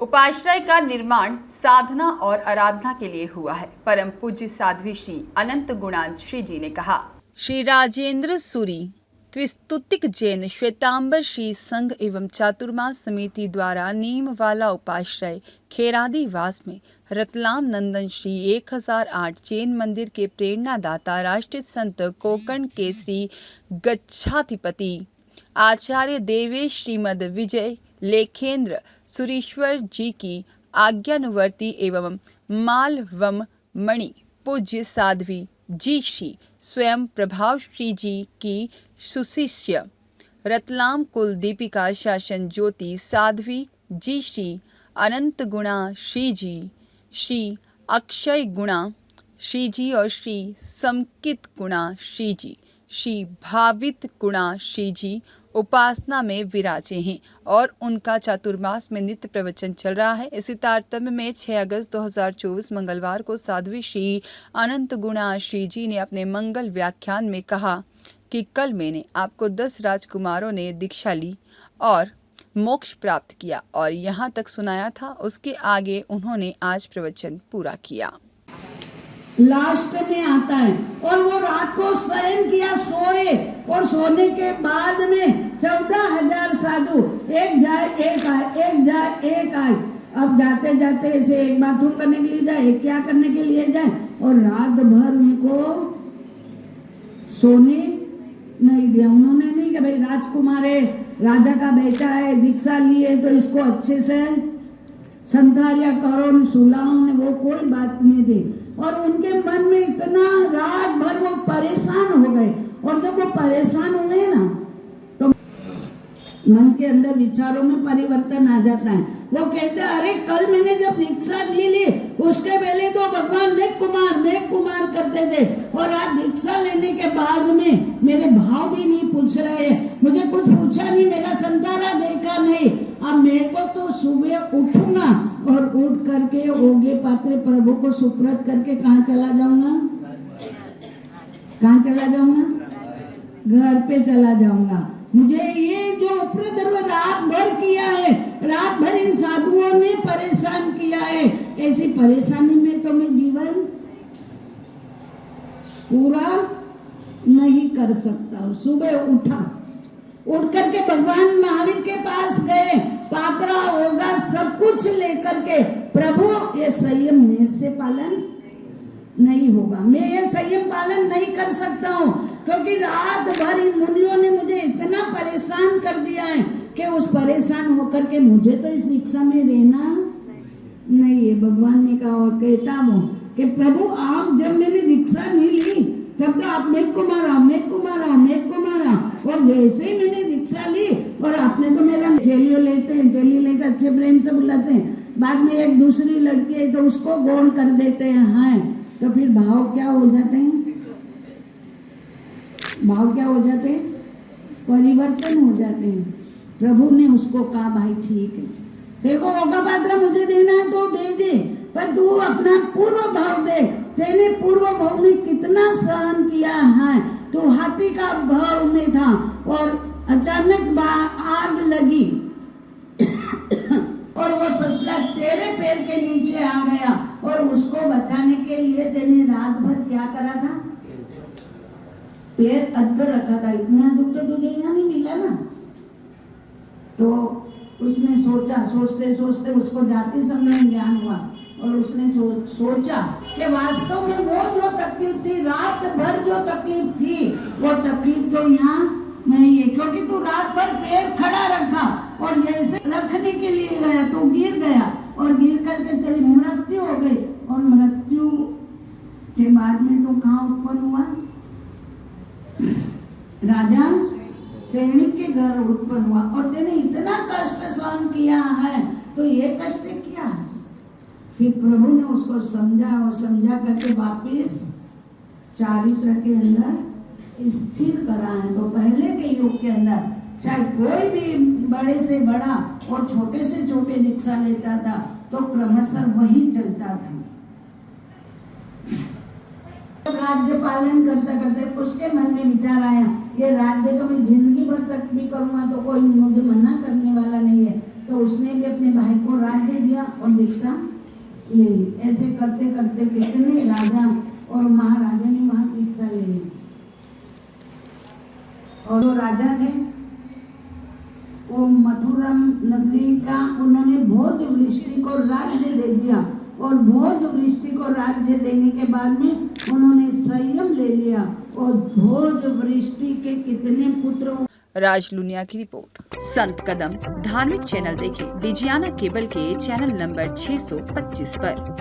उपाश्रय का निर्माण साधना और आराधना के लिए हुआ है। परम पूज्य साध्वी श्री अनंत गुणाश्री जी ने कहा, श्री राजेंद्र सूरी त्रिस्तुतिक जैन श्वेतांबर श्री संघ एवं चातुर्मास समिति द्वारा नीम वाला उपाश्रय खेरादी वास में रतलाम नंदन श्री 1008 जैन मंदिर के प्रेरणादाता राष्ट्रीय संत कोकण केसरी गच्छाधिपति आचार्य देवेश श्रीमद विजय लेखेंद्र सुरीश्वर जी की आज्ञानुवर्ती एवं मालवम मणि पूज्य साध्वी जी श्री स्वयं प्रभाव श्री जी की सुशिष्य रतलाम कुल दीपिका शासन ज्योति साध्वी जी श्री अनंत गुणा श्री जी, श्री अक्षय गुणा श्री जी और श्री समकित गुणा श्री जी, श्री भावित गुणा श्री जी उपासना में विराजे हैं और उनका चातुर्मास में नित्य प्रवचन चल रहा है। इसी तारतम्य में 6 अगस्त 2024 मंगलवार को साध्वी श्री अनंत गुणा श्री जी ने अपने मंगल व्याख्यान में कहा कि कल मैंने आपको 10 राजकुमारों ने दीक्षा ली और मोक्ष प्राप्त किया और यहाँ तक सुनाया था। उसके आगे उन्होंने आज प्रवचन पूरा किया। लास्ट में आता है और वो रात को शयन किया, सोए और सोने के बाद में 14,000 साधु एक जाए एक आए, एक जाए एक आए। अब जाते जाते ऐसे एक बाथरूम करने के लिए जाए, एक क्या करने के लिए जाए और रात भर उनको सोने नहीं दिया। उन्होंने नहीं कि भाई राजकुमार है, राजा का बेटा है, दीक्षा लिए तो इसको अच्छे से संधारिया करो, सुलाओ ने, वो कोई बात नहीं दी। और उनके मन में इतना रात भर वो परेशान हो गए और जब वो परेशान हुए ना तो मन के अंदर विचारों में परिवर्तन आ जाता है। वो कहते अरे कल मैंने जब दीक्षा ली उसके पहले तो भगवान मैं कुमार करते थे और आज दीक्षा लेने के बाद में मेरे भाव भी नहीं पूछ रहे, मुझे कुछ पूछा नहीं, मेरा संतारा देखा नहीं। अब मेरे को तो सुबह उठूंगा और उठ करके ओगे पात्रे प्रभु को सुप्रत करके कहाँ चला जाऊंगा, कहाँ चला जाऊंगा, घर पे चला जाऊंगा। मुझे ये जो उपद्रव रात भर किया है, रात भर इन साधुओं ने परेशान किया है, ऐसी परेशानी में तो मैं जीवन पूरा नहीं कर सकता। सुबह उठा, उठ करके भगवान महावीर के पास गए, पात्रा होगा सब कुछ लेकर के, प्रभु ये संयम मेरे से पालन नहीं होगा, मैं ये संयम पालन नहीं कर सकता हूँ क्योंकि रात भर इन मुनियों ने मुझे इतना परेशान कर दिया है कि उस परेशान होकर के मुझे तो इस दीक्षा में रहना नहीं है। भगवान ने कहा और कहता हूँ कि प्रभु आप जब मेरी दीक्षा नहीं ली तब तो आप मेघ को मारा और जैसे ही मैंने दीक्षा ली और आपने तो मेरा जेलियो लेते अच्छे प्रेम से बुलाते हैं, बाद में एक दूसरी लड़की है तो उसको गौण कर देते हैं, हाँ तो फिर भाव क्या हो जाते हैं, भाव क्या हो जाते हैं, परिवर्तन हो जाते हैं। प्रभु ने उसको कहा भाई ठीक है, देखो होगा पात्र मुझे देना है तो दे दे, पर तू अपना पूर्व भाव दे। तेने पूर्व भाव में कितना सहन किया है, तू हाथी का भाव में था और अचानक आग लगी और वो ससला तेरे पैर के नीचे आ गया और उसको बचाने के लिए तेने रात भर क्या करा था, पैर अद्दर रखा था। इतना दुख तो तुझे यहाँ नहीं मिला ना। तो उसने सोचा, सोचते सोचते उसको जाति संग्रह ज्ञान हुआ और उसने सोचा कि वास्तव में वो जो तकलीफ थी, रात भर जो तकलीफ थी, वो तकलीफ तो यहाँ नहीं है क्योंकि तू रात भर पैर खड़ा रखा और जैसे रखने के लिए गया तो गिर गया और गिर करके तेरी मृत्यु हो गई और मृत्यु के बाद में तो कहाँ उत्पन्न हुआ, राजा सैनिक के घर उत्पन्न हुआ और तेने इतना कष्ट सहन किया है तो ये कष्ट क्या है। फिर प्रभु ने उसको समझा और समझा करके वापिस चारित्र के अंदर स्थिर करा है। तो पहले के युग के अंदर चाहे कोई भी बड़े से बड़ा और छोटे से छोटे दीक्षा लेता था तो क्रमशः वही चलता था। राज्य पालन करते करते उसके मन में विचार आया, ये राज्य तो मैं जिंदगी भर तक भी करूंगा तो कोई मुझे मना करने वाला नहीं है, तो उसने भी अपने भाई को राज दे दिया और दीक्षा ले ली। ऐसे करते करते कितने राजा और महाराजा ने वहां दीक्षा ले ली। और जो राजा थे वो मथुरा नगरी का, उन्होंने भोज वृष्टि को राज्य दे दिया और भोज वृष्टि को राज्य देने के बाद में उन्होंने संयम ले लिया और भोज वृष्टि के कितने पुत्र। राज लुनिया की रिपोर्ट। संत कदम धार्मिक चैनल देखें डिजियाना केबल के चैनल नंबर 625 पर।